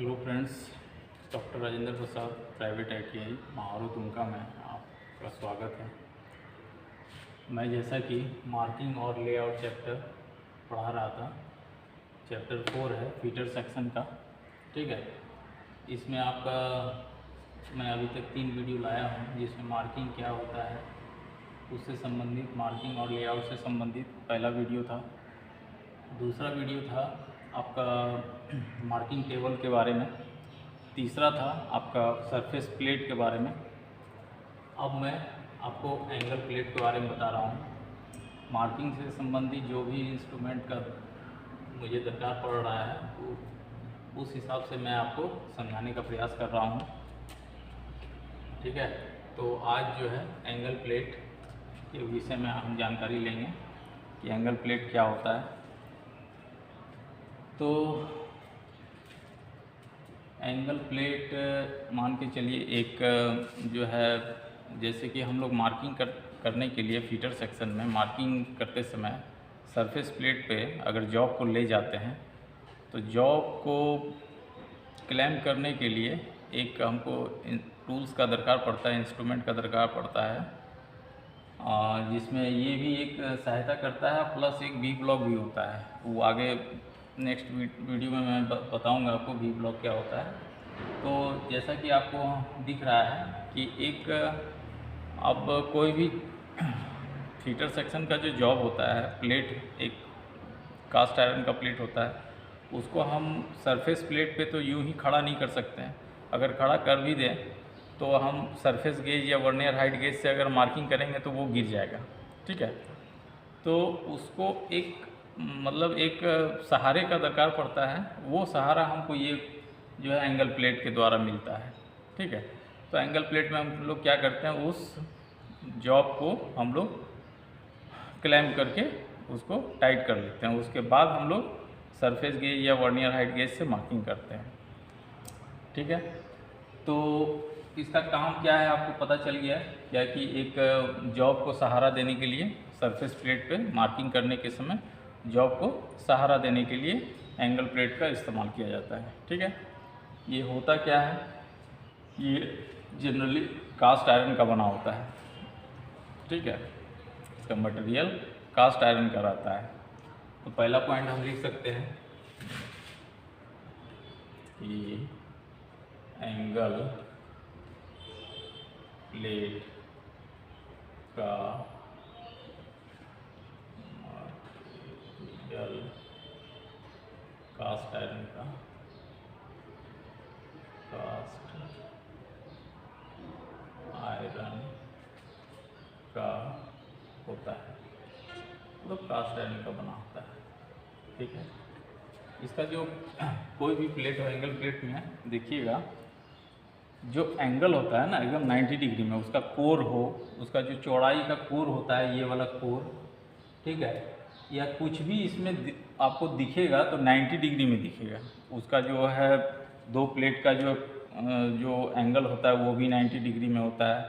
Hello friends, doctor Rajendra Prasad private ITI Maharu तुमका में आपका स्वागत है। मैं जैसा कि मार्किंग और लेआउट चैप्टर पढ़ा रहा था, चैप्टर 4 है फीचर सेक्शन का। ठीक है, इसमें आपका मैं अभी तक 3 वीडियो लाया हूँ, जिसमें मार्किंग क्या होता है उससे संबंधित, मार्किंग और लेआउट से संबंधित पहला वीडियो था। दूसरा वीडियो था आपका मार्किंग टेबल के बारे में। तीसरा था आपका सरफेस प्लेट के बारे में। अब मैं आपको एंगल प्लेट के बारे में बता रहा हूँ। मार्किंग से संबंधित जो भी इंस्ट्रूमेंट का मुझे दरकार पड़ रहा है वो उस हिसाब से मैं आपको समझाने का प्रयास कर रहा हूँ। ठीक है, तो आज जो है एंगल प्लेट के विषय में हम जानकारी लेंगे कि एंगल प्लेट क्या होता है। तो एंगल प्लेट मान के चलिए एक जो है, जैसे कि हम लोग मार्किंग करने के लिए फीटर सेक्शन में मार्किंग करते समय सरफेस प्लेट पे अगर जॉब को ले जाते हैं तो जॉब को क्लैम्प करने के लिए एक हमको टूल्स का दरकार पड़ता है, इंस्ट्रूमेंट का दरकार पड़ता है, जिसमें ये भी एक सहायता करता है, प्लस एक वी ब्लॉक भी होता है। वो आगे नेक्स्ट वीडियो में मैं बताऊंगा आपको वी ब्लॉक क्या होता है। तो जैसा कि आपको दिख रहा है कि एक अब कोई भी फीटर सेक्शन का जो जॉब होता है, प्लेट एक कास्ट आयरन का प्लेट होता है, उसको हम सरफेस प्लेट पे तो यूं ही खड़ा नहीं कर सकते हैं। अगर खड़ा कर भी दें तो हम सरफेस गेज या वर्नियर हाइट गेज से अगर मार्किंग करेंगे तो वो गिर जाएगा। ठीक है, तो उसको एक मतलब एक सहारे का दरकार पड़ता है। वो सहारा हमको ये जो है एंगल प्लेट के द्वारा मिलता है। ठीक है, तो एंगल प्लेट में हम लोग क्या करते हैं, उस जॉब को हम लोग क्लैम्प करके उसको टाइट कर लेते हैं। उसके बाद हम लोग सरफेस गेज या वर्नियर हाइट गेज से मार्किंग करते हैं। ठीक है, तो इसका काम क्या है आपको पता चल गया है क्या, कि एक जॉब को सहारा देने के लिए सरफेस प्लेट पे मार्किंग करने के समय जॉब को सहारा देने के लिए एंगल प्लेट का इस्तेमाल किया जाता है। ठीक है, ये होता क्या है, ये जनरली कास्ट आयरन का बना होता है। ठीक है, इसका मटेरियल कास्ट आयरन का रहता है। तो पहला पॉइंट हम लिख सकते हैं कि एंगल प्लेट का मटेरियल कास्ट आयरन का होता है, मतलब कास्ट आयरन का बना होता है। ठीक है, इसका जो कोई भी प्लेट हो एंगल प्लेट में देखिएगा, जो एंगल होता है ना एकदम 90 डिग्री में, उसका कोर हो, उसका जो चौड़ाई का कोर होता है, ये वाला कोर, ठीक है, या कुछ भी इसमें आपको दिखेगा तो 90 डिग्री में दिखेगा। उसका जो है दो प्लेट का जो एंगल होता है वो भी 90 डिग्री में होता है।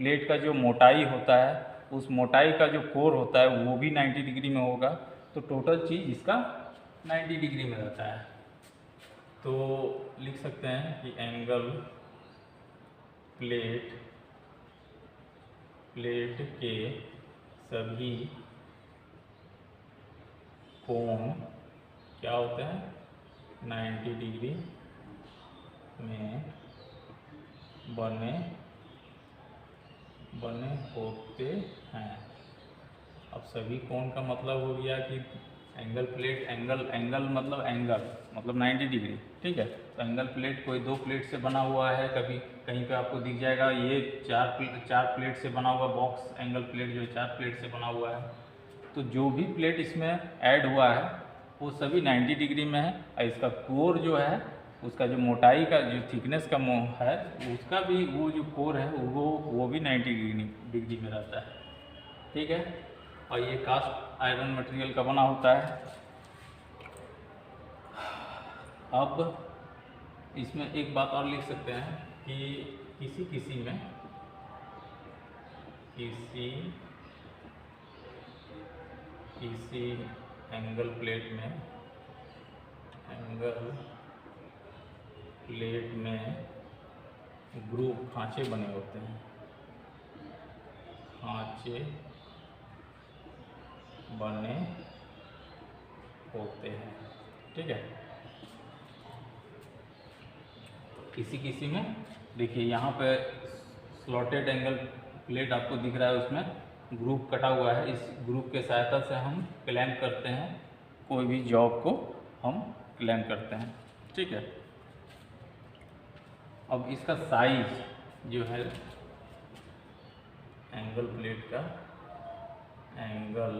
प्लेट का जो मोटाई होता है, उस मोटाई का जो कोर होता है वो भी 90 डिग्री में होगा। तो टोटल चीज़ इसका 90 डिग्री में रहता है। तो लिख सकते हैं कि एंगल प्लेट के सभी कोण क्या होते हैं, 90 डिग्री में बने होते हैं। अब सभी कोण का मतलब हो गया कि एंगल प्लेट, एंगल मतलब 90 डिग्री। ठीक है, तो एंगल प्लेट कोई दो प्लेट से बना हुआ है, कभी कहीं पे आपको दिख जाएगा ये चार प्लेट से बना हुआ बॉक्स एंगल प्लेट जो 4 प्लेट से बना हुआ है। तो जो भी प्लेट इसमें ऐड हुआ है वो सभी 90 डिग्री में है। और इसका कोर जो है, उसका जो मोटाई का जो थिकनेस का है, उसका भी वो जो कोर है वो भी 90 डिग्री में रहता है। ठीक है, और ये कास्ट आयरन मटेरियल का बना होता है। अब इसमें एक बात और लिख सकते हैं कि किसी एंगल प्लेट में प्लेट में ग्रूव खांचे बने होते हैं, खांचे बने होते हैं, ठीक है। किसी किसी में देखिए यहाँ पे स्लॉटेड एंगल प्लेट आपको दिख रहा है, उसमें ग्रुप कटा हुआ है। इस ग्रुप के सहायता से हम क्लैम्प करते हैं, कोई भी जॉब को हम क्लैम्प करते हैं, ठीक है। अब इसका साइज जो है एंगल प्लेट का, एंगल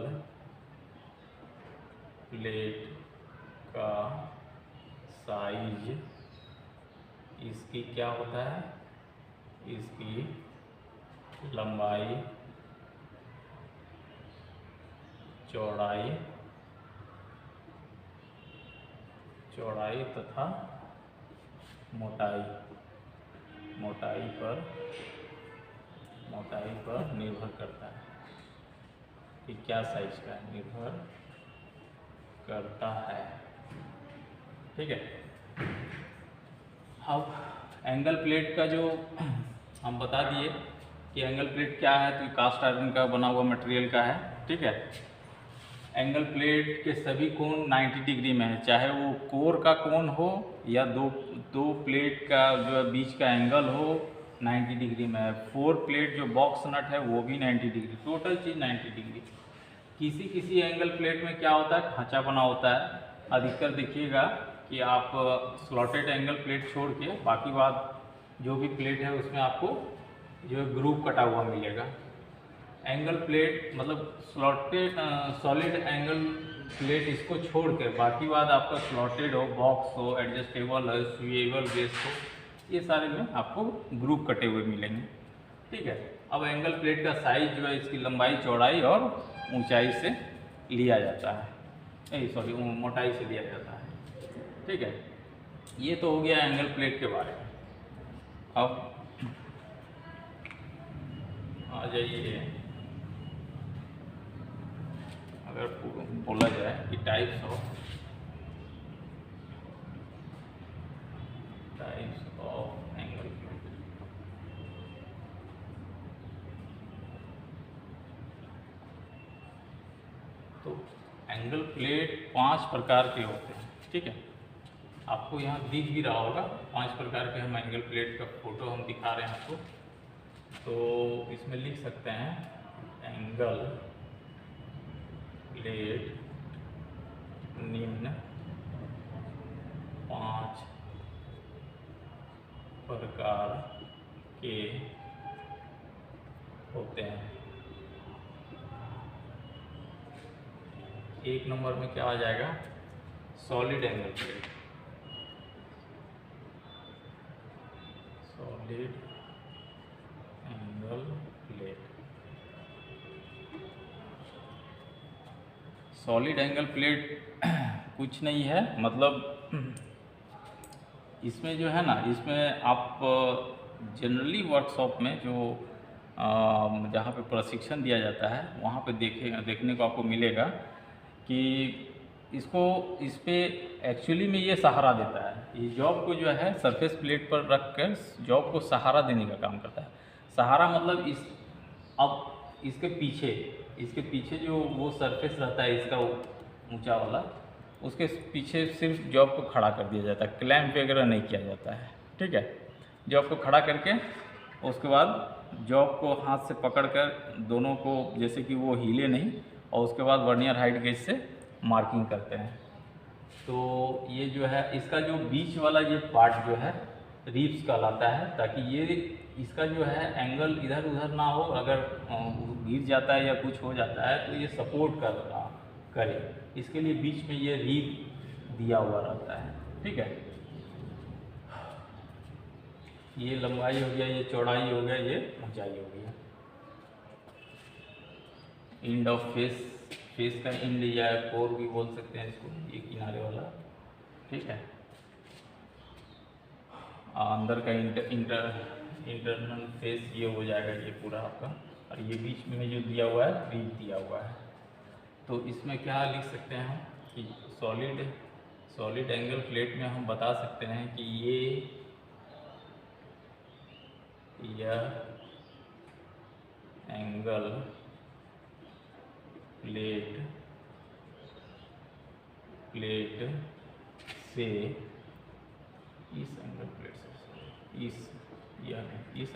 प्लेट का साइज इसकी क्या होता है, इसकी लंबाई, चौड़ाई तथा मोटाई पर निर्भर करता है कि क्या साइज का निर्भर करता है, ठीक है। अब एंगल प्लेट का जो हम बता दिए कि एंगल प्लेट क्या है, तो कास्ट आयरन का बना हुआ मटेरियल का है, ठीक है। एंगल प्लेट के सभी कोण 90 डिग्री में है, चाहे वो कोर का कोण हो या दो प्लेट का जो है बीच का एंगल हो 90 डिग्री में है। 4 प्लेट जो बॉक्स नट है वो भी 90 डिग्री, टोटल चीज़ 90 डिग्री। किसी एंगल प्लेट में क्या होता है, खांचा बना होता है। अधिकतर देखिएगा कि आप स्लॉटेड एंगल प्लेट छोड़ के बाकी बात जो भी प्लेट है उसमें आपको जो है ग्रुप कटा हुआ मिलेगा। एंगल प्लेट मतलब सॉलिड एंगल प्लेट इसको छोड़ के बाकी बात आपका स्लॉटेड हो, बॉक्स हो, एडजस्टेबल हो, स्विवेबल बेस हो, ये सारे में आपको ग्रुप कटे हुए मिलेंगे, ठीक है। अब एंगल प्लेट का साइज जो है इसकी लंबाई, चौड़ाई और ऊंचाई से लिया जाता है, सॉरी मोटाई से लिया जाता है, ठीक है। ये तो हो गया एंगल प्लेट के बारे में। अब आ जाइए, अगर बोला जाए कि टाइप्स ऑफ एंगल प्लेट, तो एंगल प्लेट 5 प्रकार के होते हैं, ठीक है। आपको यहाँ दिख भी रहा होगा 5 प्रकार के हम एंगल प्लेट का फोटो हम दिखा रहे हैं आपको। तो इसमें लिख सकते हैं एंगल प्लेट निम्न 5 प्रकार के होते हैं। 1 नंबर में क्या आ जाएगा, solid angle plate, solid angle plate. Solid angle plate कुछ नहीं है, मतलब इसमें जो है ना, इसमें आप जनरली वर्कशॉप में जो जहाँ पे प्रशिक्षण दिया जाता है वहाँ पे देखने को आपको मिलेगा कि इस पे एक्चुअली में ये सहारा देता है। ये जॉब को जो है सरफेस प्लेट पर रख कर जॉब को सहारा देने का काम करता है। सहारा मतलब अब इसके पीछे जो वो सरफेस रहता है इसका ऊंचा वाला, उसके पीछे सिर्फ जॉब को खड़ा कर दिया जाता है, क्लैम्प वगैरह नहीं किया जाता है, ठीक है। जॉब को खड़ा करके उसके बाद जॉब को हाथ से पकड़कर दोनों को जैसे कि वो हिले नहीं, और उसके बाद वर्नियर हाइट गेज से मार्किंग करते हैं। तो ये जो है इसका जो बीच वाला ये पार्ट जो है रिब्स कहलाता है, ताकि ये इसका जो है एंगल इधर उधर ना हो, अगर गिर जाता है या कुछ हो जाता है तो ये सपोर्ट करे। इसके लिए बीच में ये रिब दिया हुआ रहता है, ठीक है। ये लंबाई हो गया, ये चौड़ाई हो गया, ये ऊंचाई हो गया। एंड ऑफ फेस का एंड या कोर भी बोल सकते हैं इसको, ये किनारे वाला, ठीक है। अंदर का इंटरनल फेस ये हो जाएगा, ये पूरा आपका, और ये बीच में जो दिया हुआ है रिब दिया हुआ है। तो इसमें क्या लिख सकते हैं हम कि सॉलिड एंगल प्लेट में हम बता सकते हैं कि ये यह एंगल प्लेट से इस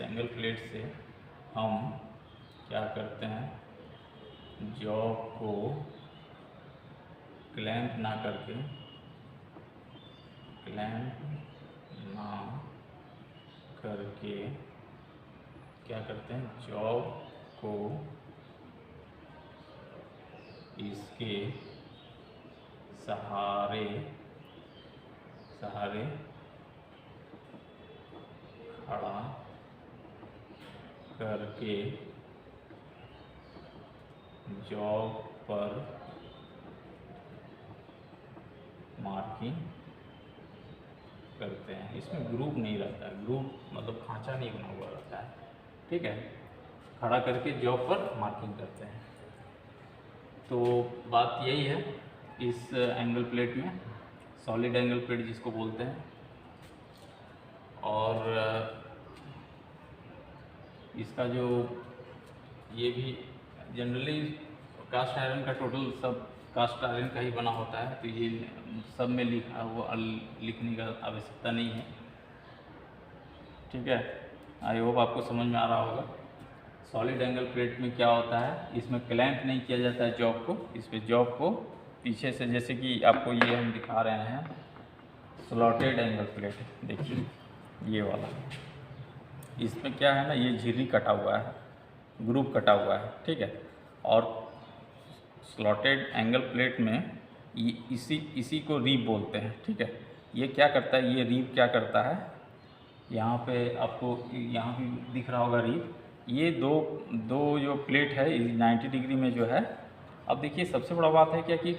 एंगल प्लेट से हम क्या करते हैं, जॉब को क्लैंप ना करके क्या करते हैं, जॉब को इसके सहारे खड़ा करके जॉब पर मार्किंग करते हैं। इसमें ग्रुप नहीं रहता है, ग्रुप मतलब खांचा नहीं बना हुआ रहता है, ठीक है। खड़ा करके जॉब पर मार्किंग करते हैं। तो बात यही है इस एंगल प्लेट में, सॉलिड एंगल प्लेट जिसको बोलते हैं। और इसका जो ये भी जनरली कास्ट आयरन का टोटल सब कास्ट आयरन का ही बना होता है, तो ये सब में लिखने का आवश्यकता नहीं है, ठीक है। आई होप आपको समझ में आ रहा होगा। सॉलिड एंगल प्लेट में क्या होता है, इसमें क्लैंप नहीं किया जाता है जॉब को, इस पर जॉब को पीछे से, जैसे कि आपको ये हम दिखा रहे हैं स्लॉटेड एंगल प्लेट, देखिए ये वाला, इसमें क्या है ना, ये झिर्री कटा हुआ है, ग्रुप कटा हुआ है, ठीक है। और स्लॉटेड एंगल प्लेट में इसी को रीब बोलते हैं, ठीक है। ये क्या करता है, ये रीब क्या करता है, यहाँ पे आपको यहाँ भी दिख रहा होगा रीब, ये दो जो प्लेट है 90 डिग्री में जो है। अब देखिए सबसे बड़ा बात है क्या कि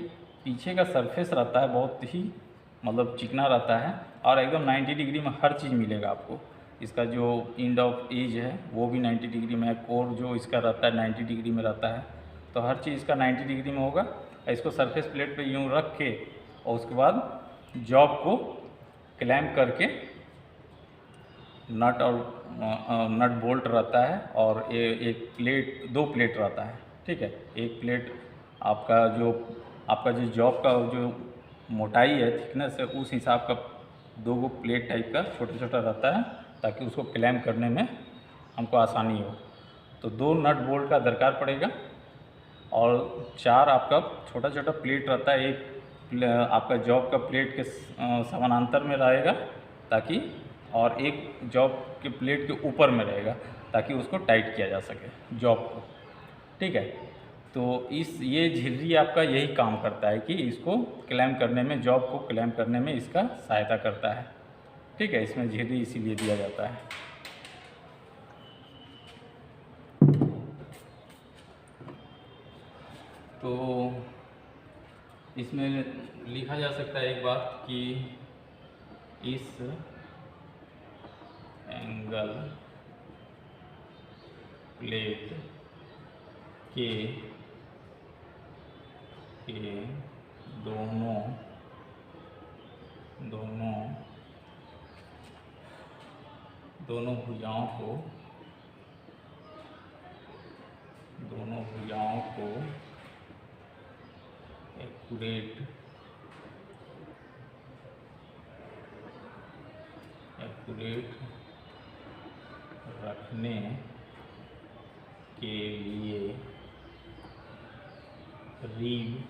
पीछे का सरफेस रहता है बहुत ही मतलब चिकना रहता है, और एकदम 90 डिग्री में हर चीज़ मिलेगा आपको। इसका जो एंड ऑफ एज है वो भी 90 डिग्री में है, कोर जो इसका रहता है 90 डिग्री में रहता है, तो हर चीज़ इसका 90 डिग्री में होगा। इसको सरफेस प्लेट पे यूँ रख के और उसके बाद जॉब को क्लैम्प करके नट और नट बोल्ट रहता है, और दो प्लेट रहता है, ठीक है। एक प्लेट आपका जो जॉब का जो मोटाई है, थिकनेस है, उस हिसाब का दो प्लेट टाइप का छोटा छोटा रहता है, ताकि उसको क्लैम्प करने में हमको आसानी हो। तो दो नट बोल्ट का दरकार पड़ेगा, और 4 आपका छोटा छोटा प्लेट रहता है, एक आपका जॉब का प्लेट के समानांतर में रहेगा ताकि, और एक जॉब के प्लेट के ऊपर में रहेगा ताकि उसको टाइट किया जा सके जॉब को, ठीक है। तो ये झिर्री आपका यही काम करता है कि इसको क्लैम्प करने में, जॉब को क्लैम्प करने में इसका सहायता करता है, ठीक है। इसमें झिर्री इसीलिए दिया जाता है। तो इसमें लिखा जा सकता है एक बात कि इस एंगल प्लेट के दोनों भुजाओं को एक्यूरेट रखने के लिए रीब्स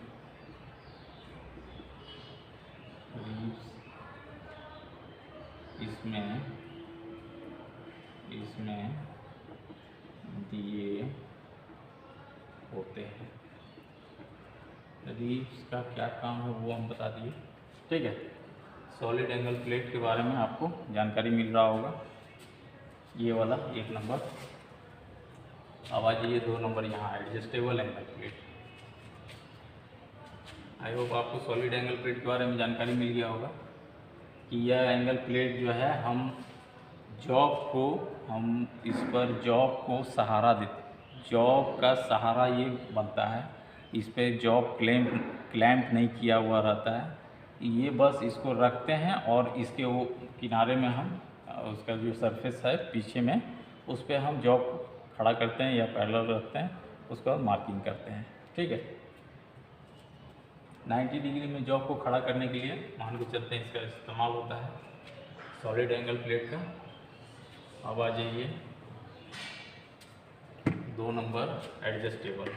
इसमें दिए होते हैं। रीब्स का क्या काम है वो हम बता दिए, ठीक है। सॉलिड एंगल प्लेट के बारे में आपको जानकारी मिल रहा होगा। ये वाला 1 नंबर, अब आ जाइए 2 नंबर यहाँ adjustable angle plate. I hope आपको सॉलिड एंगल प्लेट के बारे में जानकारी मिल गया होगा कि यह एंगल प्लेट जो है, हम इस पर जॉब को सहारा देते, जॉब का सहारा ये बनता है, इस पे जॉब क्लैम्प नहीं किया हुआ रहता है, ये बस इसको रखते हैं और इसके वो किनारे में हम उसका जो सरफेस है पीछे में उस पर हम जॉब को खड़ा करते हैं या पैरेलल रखते हैं, उसके बाद मार्किंग करते हैं। ठीक है, 90 डिग्री में जॉब को खड़ा करने के लिए मान के चलते हैं इसका इस्तेमाल होता है सॉलिड एंगल प्लेट का। अब आ जाइए 2 नंबर एडजस्टेबल।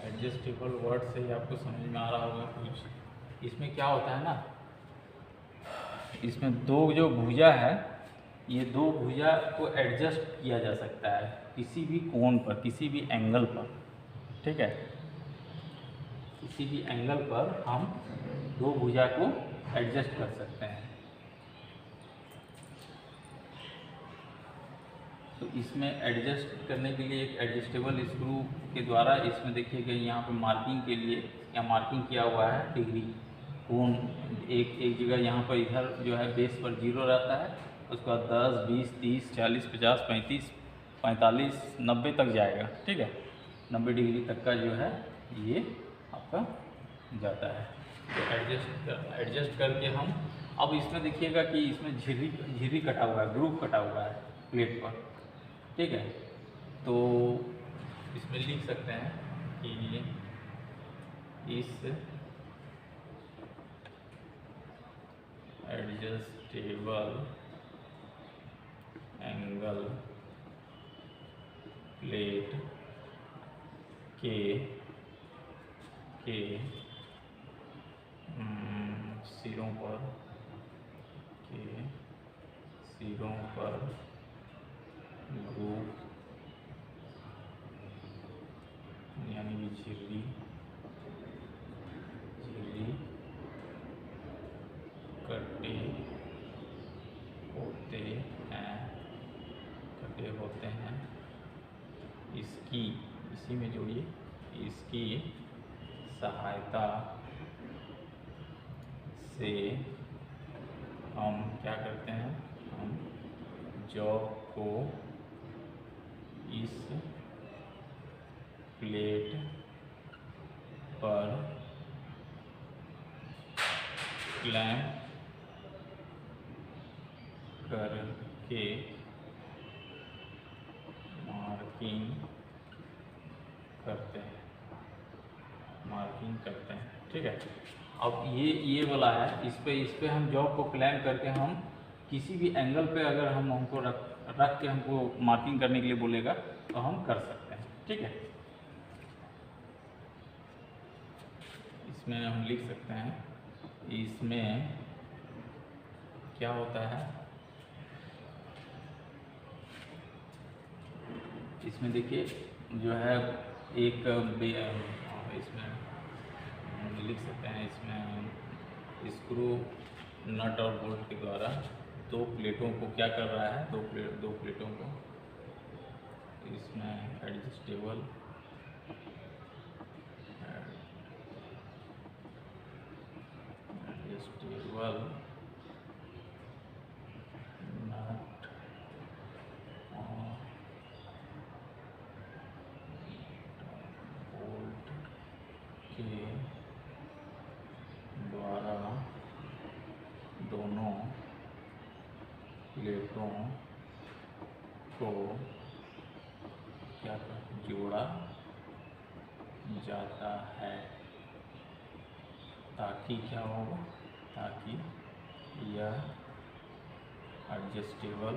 एडजस्टेबल वर्ड से ही आपको समझ में आ रहा होगा कुछ। इसमें क्या होता है ना, इसमें 2 जो भुजा है, ये 2 भुजा को एडजस्ट किया जा सकता है किसी भी कोण पर, किसी भी एंगल पर। ठीक है, किसी भी एंगल पर हम 2 भुजा को एडजस्ट कर सकते हैं। तो इसमें एडजस्ट करने के लिए एक एडजस्टेबल स्क्रू के द्वारा, इसमें देखिएगा यहाँ पे मार्किंग के लिए या मार्किंग किया हुआ है डिग्री कोण। एक जगह यहाँ पर इधर जो है बेस पर 0 रहता है, उसके बाद 10, 20, 30, 40, 50, 35, 45, 90 तक जाएगा। ठीक है, 90 डिग्री तक का जो है ये आपका जाता है। तो एडजस्ट करके हम, अब इसमें देखिएगा कि इसमें झिर्री कटा हुआ है, ग्रूव कटा हुआ है प्लेट पर। ठीक है, तो इसमें लिख सकते हैं कि इस एडजस्टेबल एंगल प्लेट के सिरों पर ग्रूव यानी कि झिर्री कटे होते हैं। इसी में जोड़िए, इसकी सहायता से हम क्या करते हैं, हम जॉब को इस प्लेट पर क्लैंप करके मार्किंग करते हैं। ठीक है, अब ये वाला है, इस पे हम जॉब को क्लैंप करके हम किसी भी एंगल पे अगर हम हमको रख के हमको मार्किंग करने के लिए बोलेगा तो हम कर सकते हैं। ठीक है, इसमें हम लिख सकते हैं, इसमें क्या होता है, इसमें देखिए जो है एक इसमें लिख सकते हैं, इसमें स्क्रू नट और बोल्ट के द्वारा 2 प्लेटों को क्या कर रहा है, 2 प्लेटों को इसमें एडजस्टेबल नट और बोल्ट के द्वारा दोनों प्लेटों को क्या जोड़ा जाता है, ताकि क्या होगा, ताकि यह एडजस्टेबल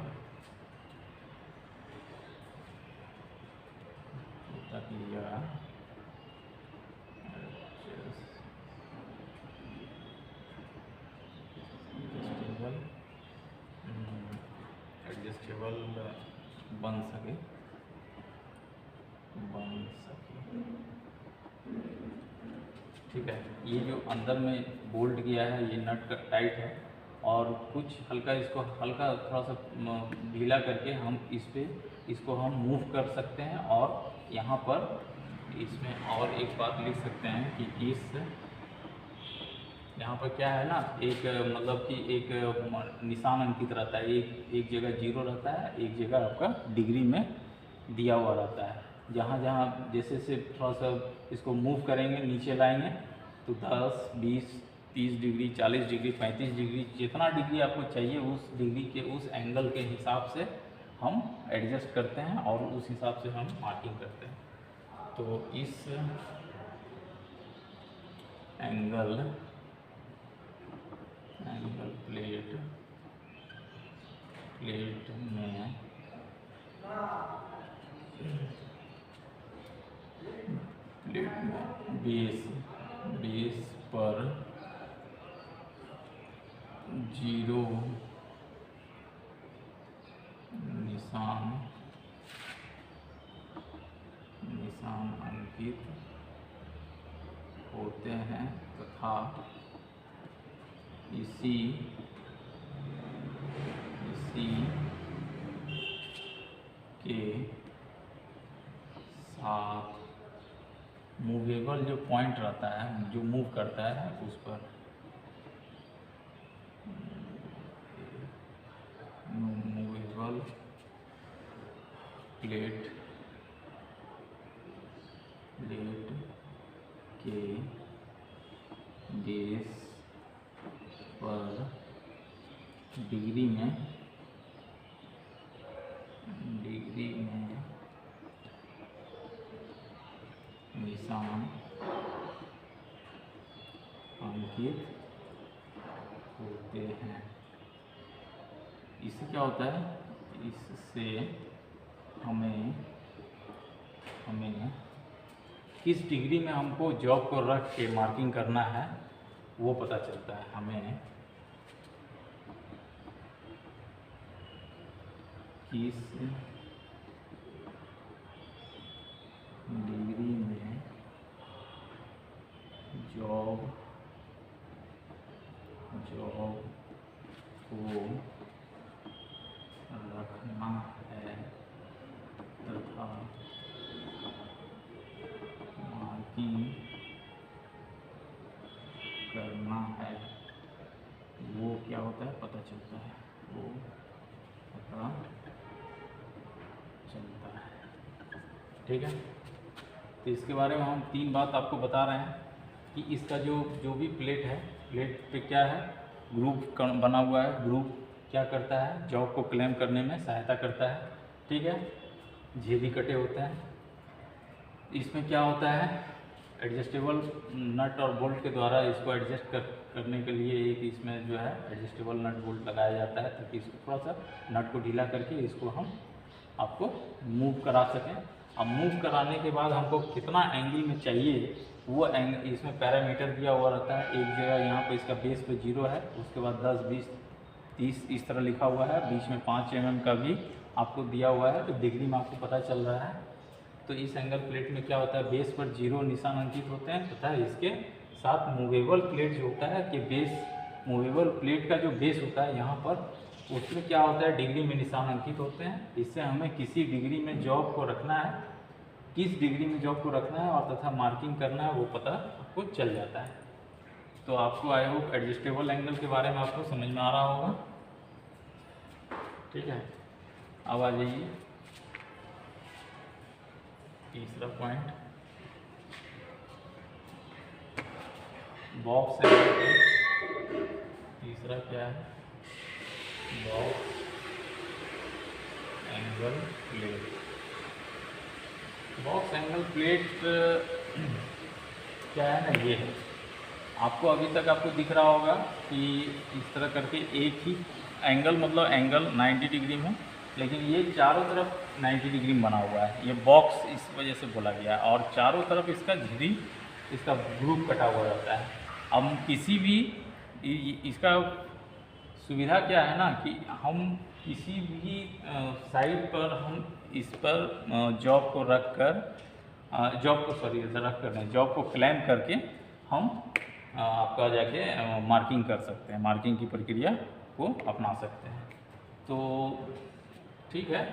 बन सके। ठीक है, ये जो अंदर में बोल्ट किया है ये नट का टाइट है, और कुछ इसको हल्का थोड़ा सा ढीला करके हम इसको हम मूव कर सकते हैं। और यहाँ पर इसमें और एक बात लिख सकते हैं कि यहाँ पर क्या है ना, एक मतलब कि एक निशान अंकित रहता है, एक जगह 0 रहता है, एक जगह आपका डिग्री में दिया हुआ रहता है। जहाँ जहाँ जैसे से थोड़ा सा इसको मूव करेंगे, नीचे लाएंगे, तो 10, 20, 30 डिग्री, 40 डिग्री, 35 डिग्री, जितना डिग्री आपको चाहिए उस डिग्री के उस एंगल के हिसाब से हम एडजस्ट करते हैं और उस हिसाब से हम मार्किंग करते हैं। तो इस एंगल प्लेट में बेस पर 0 निशान अंकित होते हैं तथा इसी के साथ मूवेबल जो पॉइंट रहता है, जो मूव करता है, उस पर मूवेबल प्लेट के बेस पर डिग्री में निशान अंकित होते हैं। इससे क्या होता है, इससे हमें किस डिग्री में हमको जॉब को रख के मार्किंग करना है वो पता चलता है। हमें किस डिग्री में जॉब को रखना है तथा मार्किंग करना है, वो क्या होता है पता चलता है, वो पता चलता है। ठीक है, तो इसके बारे में हम 3 बात आपको बता रहे हैं कि इसका जो भी प्लेट है, प्लेट पे क्या है, ग्रुप बना हुआ है। ग्रुप क्या करता है, जॉब को क्लेम करने में सहायता करता है। ठीक है, झिरी कटे होते हैं। इसमें क्या होता है, एडजस्टेबल नट और बोल्ट के द्वारा इसको एडजस्ट करने के लिए एक इसमें जो है एडजस्टेबल नट बोल्ट लगाया जाता है, ताकि इसको थोड़ा सा नट को ढीला करके इसको हम आपको मूव करा सकें। अब मूव कराने के बाद हमको कितना एंगल में चाहिए वो एंगल इसमें पैरामीटर दिया हुआ रहता है। एक जगह यहाँ पे इसका बेस पे 0 है, उसके बाद 10, 20, 30 इस तरह लिखा हुआ है, बीच में 5 mm का भी आपको दिया हुआ है, तो डिग्री में आपको पता चल रहा है। तो इस एंगल प्लेट में क्या होता है, बेस पर 0 निशान अंकित होते हैं तथा इसके साथ मूवेबल प्लेट जो होता है कि बेस मूवेबल प्लेट का जो बेस होता है यहाँ पर, उसमें क्या होता है डिग्री में निशान अंकित होते हैं। इससे हमें किसी डिग्री में जॉब को रखना है, किस डिग्री में जॉब को रखना है और तथा मार्किंग करना है वो पता आपको चल जाता है। तो आपको आई होप एडजस्टेबल एंगल के बारे में आपको समझ में आ रहा होगा। ठीक है, अब आ जाइए तीसरा पॉइंट, बॉक्स एंगल। तीसरा क्या है, box angle plate. Box angle plate क्या है ना, ये है आपको अभी तक आपको दिख रहा होगा कि इस तरह करके एक ही एंगल, मतलब एंगल 90 डिग्री में, लेकिन ये चारों तरफ 90 डिग्री में बना हुआ है। ये बॉक्स इस वजह से बोला गया है, और चारों तरफ इसका झिरी, इसका ग्रुप कटा हुआ रहता है। अब किसी भी इसका सुविधा क्या है ना कि हम किसी भी साइड पर हम इस पर जॉब को रख कर जॉब को क्लेम करके हम आपका जाके मार्किंग कर सकते हैं, मार्किंग की प्रक्रिया को अपना सकते हैं। तो ठीक है,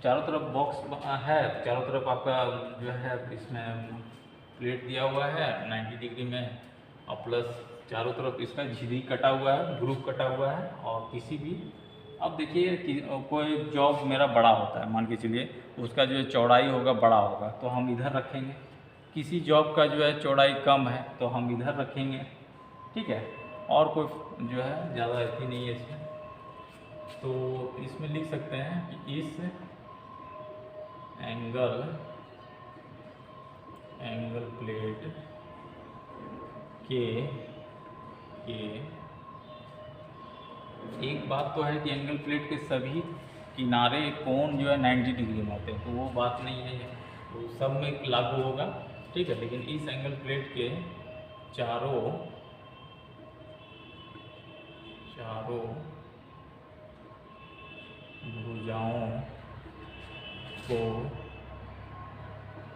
चारों तरफ बॉक्स है, चारों तरफ आपका जो है इसमें प्लेट दिया हुआ है 90 डिग्री में, और प्लस चारों तरफ इसका झिरी कटा हुआ है, ग्रुप कटा हुआ है, और किसी भी अब देखिए कि कोई जॉब मेरा बड़ा होता है, मान के चलिए उसका जो है चौड़ाई होगा बड़ा होगा तो हम इधर रखेंगे। किसी जॉब का जो है चौड़ाई कम है तो हम इधर रखेंगे, ठीक है। और कोई जो है ज़्यादा ऐसी नहीं है इसमें, तो इसमें लिख सकते हैं कि इस एंगल प्लेट के एक बात तो है कि एंगल प्लेट के सभी किनारे कोण जो है 90 डिग्री में होते हैं, तो वो बात नहीं है, वो सब में लागू होगा, ठीक है। लेकिन इस एंगल प्लेट के चारों भुजाओं को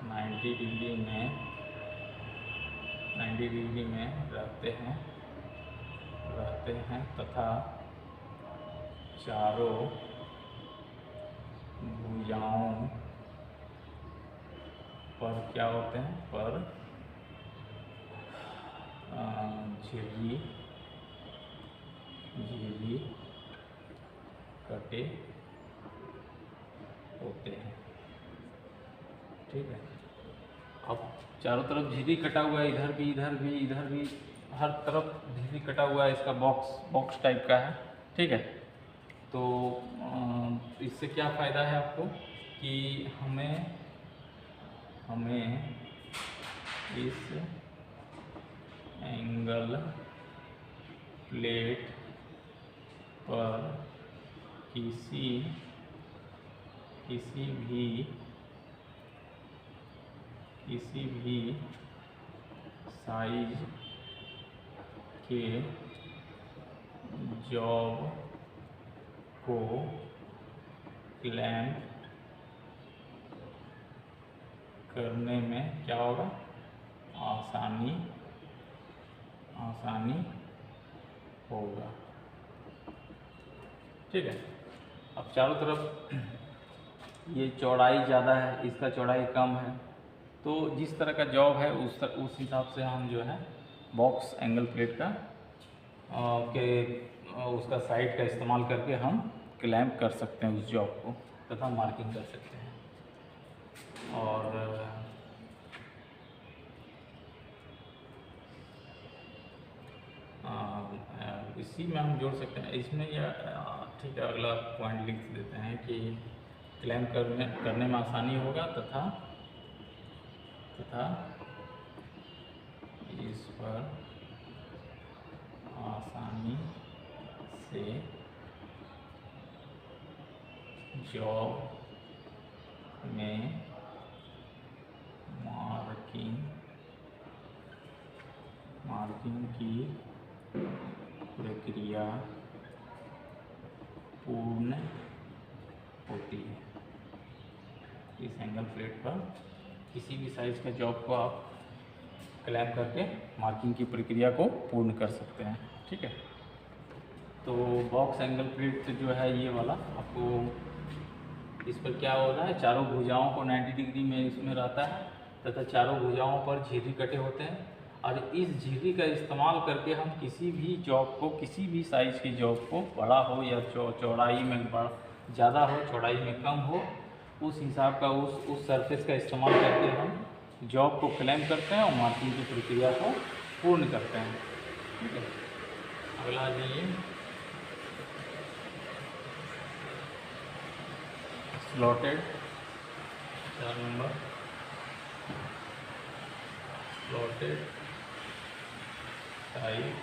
90 डिग्री में रखते हैं तथा चारों भुजाओं पर क्या होते हैं, पर झिर्री कटे होते हैं, ठीक है। अब चारों तरफ झिर्री कटा हुआ है, इधर भी हर तरफ झिर्री कटा हुआ है, इसका बॉक्स टाइप का है, ठीक है। तो इससे क्या फ़ायदा है आपको कि हमें इस एंगल प्लेट पर किसी भी साइज के जॉब को क्लैंप करने में क्या होगा, आसानी होगा, ठीक है। अब चारों तरफ ये चौड़ाई ज़्यादा है, इसका चौड़ाई कम है, तो जिस तरह का जॉब है उस हिसाब से हम जो है बॉक्स एंगल प्लेट का उसका साइड का इस्तेमाल करके हम क्लैंप कर सकते हैं उस जॉब को तथा मार्किंग कर सकते हैं। और इसी में हम जोड़ सकते हैं इसमें, या ठीक है, अगला पॉइंट लिख देते हैं कि क्लैंप करने में आसानी होगा तथा इस पर आसानी से जॉब में मार्किंग की प्रक्रिया पूर्ण होती है। इस एंगल प्लेट पर किसी भी साइज का जॉब को आप क्लैंप करके मार्किंग की प्रक्रिया को पूर्ण कर सकते हैं, ठीक है। तो बॉक्स एंगल प्लेट जो है ये वाला, आपको इस पर क्या हो रहा है, चारों भुजाओं को 90 डिग्री में इसमें रहता है तथा चारों भुजाओं पर झिर्री कटे होते हैं, और इस झिर्री का इस्तेमाल करके हम किसी भी जॉब को, किसी भी साइज़ की जॉब को, बड़ा हो या चौड़ाई में ज़्यादा हो, चौड़ाई में कम हो, उस हिसाब का उस सरफेस का इस्तेमाल करके हम जॉब को क्लैंप करते हैं और मार्किंग की प्रक्रिया को पूर्ण करते हैं, ठीक है। अगला जाइए, slotted 4 number, slotted type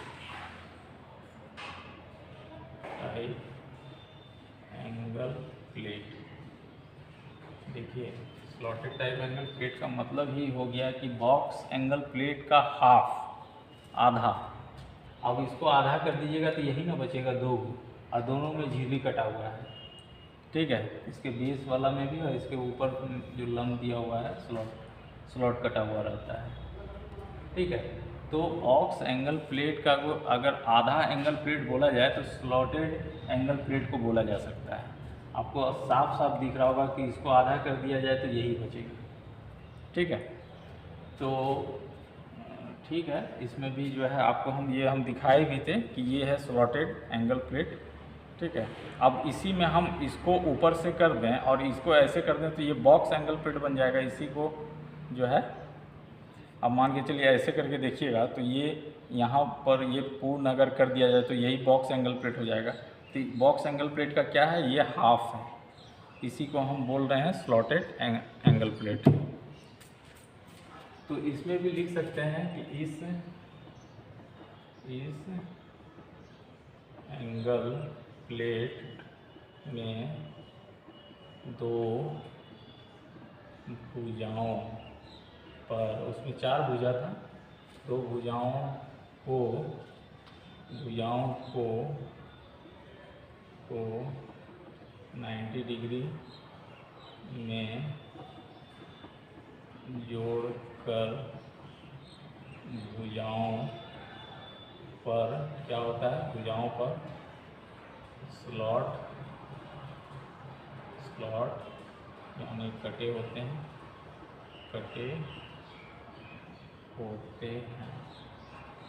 angle plate. देखिए, स्लॉटेड टाइप एंगल प्लेट का मतलब ही हो गया कि बॉक्स एंगल प्लेट का आधा। अब इसको आधा कर दीजिएगा तो यही ना बचेगा 2, और दोनों में झिर्री कटा हुआ है, ठीक है। इसके बेस वाला में भी और इसके ऊपर जो लंब दिया हुआ है स्लॉट कटा हुआ रहता है, ठीक है। तो बॉक्स एंगल प्लेट का अगर आधा एंगल प्लेट बोला जाए तो स्लॉटेड एंगल प्लेट को बोला जा सकता है। आपको साफ साफ दिख रहा होगा कि इसको आधा कर दिया जाए तो यही बचेगा, ठीक है। तो ठीक है, इसमें भी जो है आपको हम दिखाए भी थे कि ये है स्लॉटेड एंगल प्लेट, ठीक है। अब इसी में हम इसको ऊपर से कर दें और इसको ऐसे कर दें तो ये बॉक्स एंगल प्लेट बन जाएगा। इसी को जो है अब मान के चलिए ऐसे करके देखिएगा तो ये यहाँ पर ये पूर्ण अगर कर दिया जाए तो यही बॉक्स एंगल प्लेट हो जाएगा। तो बॉक्स एंगल प्लेट का क्या है, ये हाफ है, इसी को हम बोल रहे हैं स्लॉटेड एंगल प्लेट। तो इसमें भी लिख सकते हैं कि इस एंगल प्लेट में दो भुजाओं पर, उसमें 4 भुजा था, 2 भुजाओं को 90 डिग्री में जोड़कर भुजाओं पर क्या होता है, भुजाओं पर स्लॉट यानी कटे होते हैं,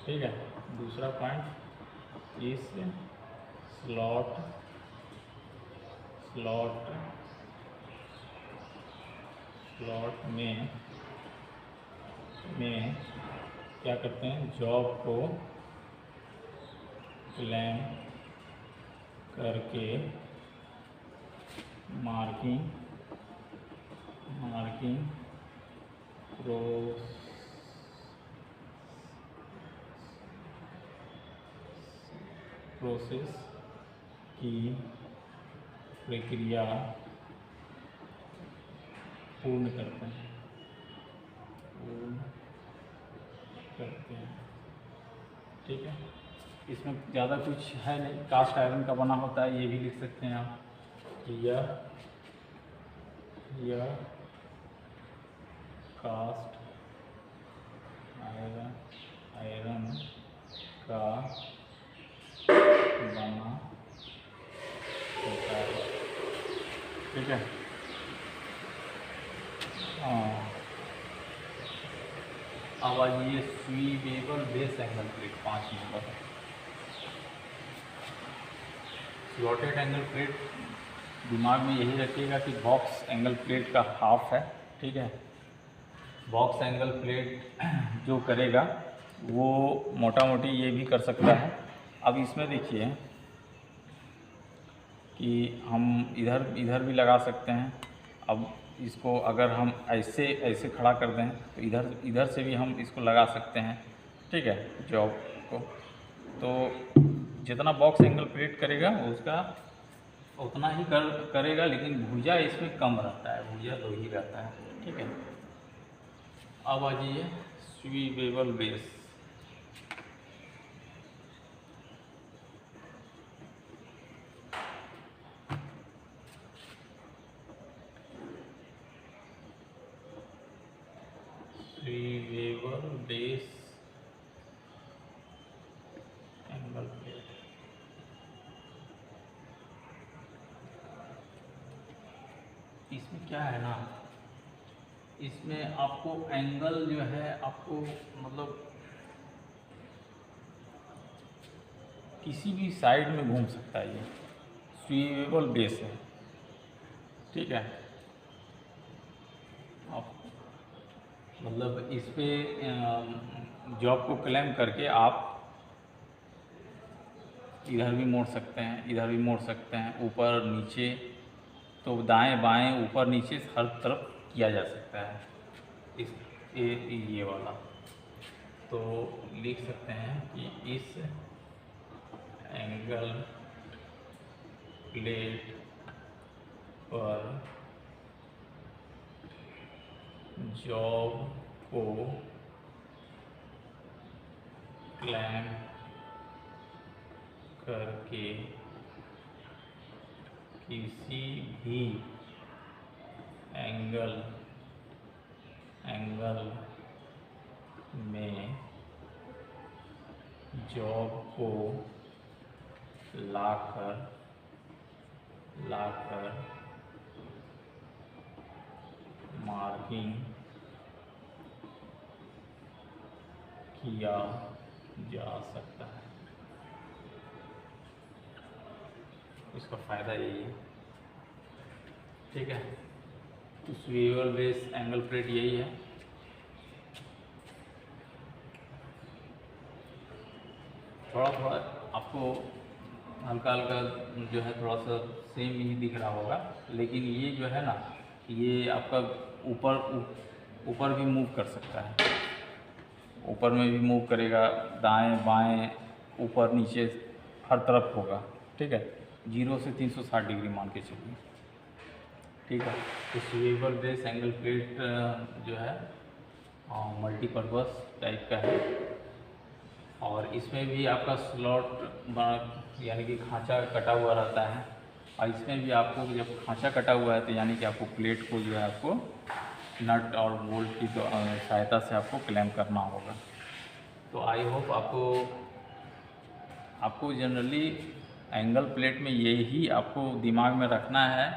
ठीक है। दूसरा पॉइंट, इस स्लॉट में क्या करते हैं, जॉब को क्लैंप करके मार्किंग प्रोसेस की प्रक्रिया पूर्ण करते हैं। ठीक है। इसमें ज़्यादा कुछ है नहीं, कास्ट आयरन का बना होता है, ये भी लिख सकते हैं आप कि यह कास्ट आयरन का बना होता है। ठीक है। अब आइए swivelable base angle plate 5 number. Slotted angle plate दिमाग में यही रखिएगा कि बॉक्स एंगल प्लेट का हाफ है। ठीक है। बॉक्स एंगल प्लेट जो करेगा वो मोटा मोटी ये भी कर सकता है। अब इसमें देखिए कि हम इधर भी लगा सकते हैं। अब इसको अगर हम ऐसे खड़ा कर दें तो इधर से भी हम इसको लगा सकते हैं। ठीक है। जॉब को तो जितना बॉक्स एंगल प्लेट करेगा उसका उतना ही करेगा, लेकिन भुजा इसमें कम रहता है, भुजा 2 ही रहता है। ठीक है। अब आ जाइए स्वीवेबल बेस। स्वीवेबल बेस एंगल प्लेट, इसमें क्या है ना, इसमें आपको एंगल जो है आपको मतलब किसी भी साइड में घूम सकता है। ये स्वीवेबल बेस है। ठीक है। आप मतलब इस पे जॉब को क्लेम करके आप इधर भी मोड़ सकते हैं, इधर भी मोड़ सकते हैं, ऊपर नीचे, तो दाएं बाएं ऊपर नीचे हर तरफ किया जा सकता है। ये वाला तो लिख सकते हैं कि इस एंगल प्लेट पर जॉब को क्लैंप करके किसी भी एंगल में जॉब को लाकर मार्किंग किया जा सकता है। इसका फ़ायदा यही है। ठीक है, तो स्वीवेबल बेस एंगल प्लेट यही है। थोड़ा थोड़ा आपको हल्का हल्का जो है थोड़ा सा सेम ही दिख रहा होगा, लेकिन ये जो है ना, ये आपका ऊपर भी मूव कर सकता है, ऊपर में भी मूव करेगा, दाएं बाएं ऊपर नीचे हर तरफ होगा। ठीक है, 0 से 360 डिग्री मान के चलिए। ठीक है, तो स्वीवेबल बेस एंगल प्लेट जो है मल्टीपर्पज़ टाइप का है, और इसमें भी आपका स्लॉट यानी कि खांचा कटा हुआ रहता है, और इसमें भी आपको जब खांचा कटा हुआ है तो यानी कि आपको प्लेट को जो है आपको नट और बोल्ट की सहायता से आपको क्लैम करना होगा। तो आई होप आपको जनरली एंगल प्लेट में यही आपको दिमाग में रखना है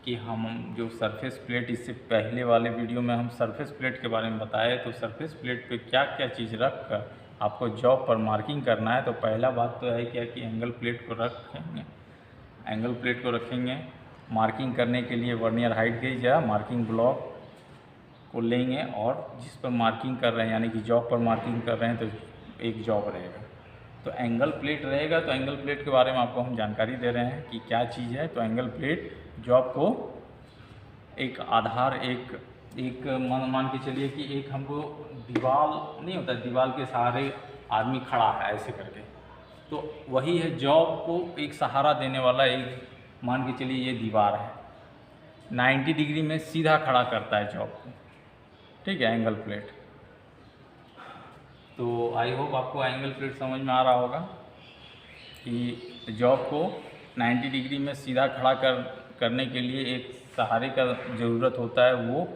कि हम जो सरफेस प्लेट, इससे पहले वाले वीडियो में हम सरफेस प्लेट के बारे में बताए, तो सरफेस प्लेट पे क्या क्या चीज़ रख कर आपको जॉब पर मार्किंग करना है। तो पहला बात तो है क्या कि एंगल प्लेट को रखेंगे, मार्किंग करने के लिए वर्नियर हाइट गेज या मार्किंग ब्लॉक को लेंगे, और जिस पर मार्किंग कर रहे हैं यानी कि जॉब पर मार्किंग कर रहे हैं तो एक जॉब रहेगा, तो एंगल प्लेट रहेगा। तो एंगल प्लेट के बारे में आपको हम जानकारी दे रहे हैं कि क्या चीज़ है। तो एंगल प्लेट जॉब को एक आधार, एक मान के चलिए कि एक हमको दीवार नहीं होता, दीवार के सहारे आदमी खड़ा है ऐसे करके, तो वही है जॉब को एक सहारा देने वाला, एक मान के चलिए ये दीवार है, 90 डिग्री में सीधा खड़ा करता है जॉब को। ठीक है, एंगल प्लेट। तो आई होप आपको एंगल प्लेट समझ में आ रहा होगा कि जॉब को 90 डिग्री में सीधा खड़ा करने के लिए एक सहारे का ज़रूरत होता है, वो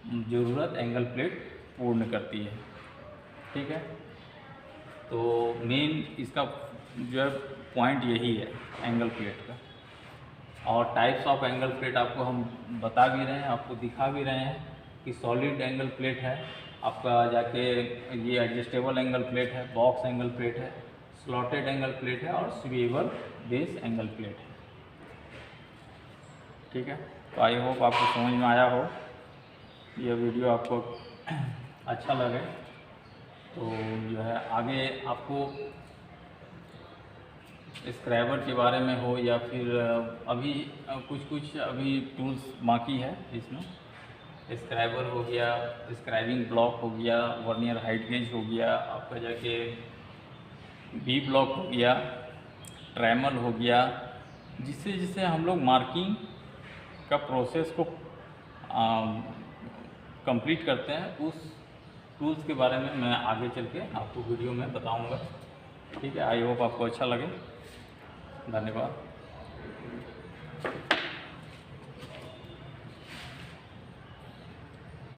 ज़रूरत एंगल प्लेट पूर्ण करती है। ठीक है, तो मेन इसका जो है पॉइंट यही है एंगल प्लेट का। और टाइप्स ऑफ एंगल प्लेट आपको हम बता भी रहे हैं, आपको दिखा भी रहे हैं कि सॉलिड एंगल प्लेट है आपका, जाके ये एडजस्टेबल एंगल प्लेट है, बॉक्स एंगल प्लेट है, स्लॉटेड एंगल प्लेट है, और स्वीवेबल बेस एंगल प्लेट है। ठीक है, तो आई होप आपको समझ में आया हो, यह वीडियो आपको अच्छा लगे तो जो है आगे आपको स्क्रैबर के बारे में हो, या फिर अभी कुछ अभी टूल्स बाकी है इसमें, स्क्रैबर हो गया, स्क्राइबिंग ब्लॉक हो गया, वर्नियर हाइट गेज हो गया, आपका जाके बी ब्लॉक हो गया, ट्रैमल हो गया, जिससे हम लोग मार्किंग का प्रोसेस को कंप्लीट करते हैं। उस टूल्स के बारे में मैं आगे चल के आपको वीडियो में बताऊंगा। ठीक है, आई होप आपको अच्छा लगे। धन्यवाद।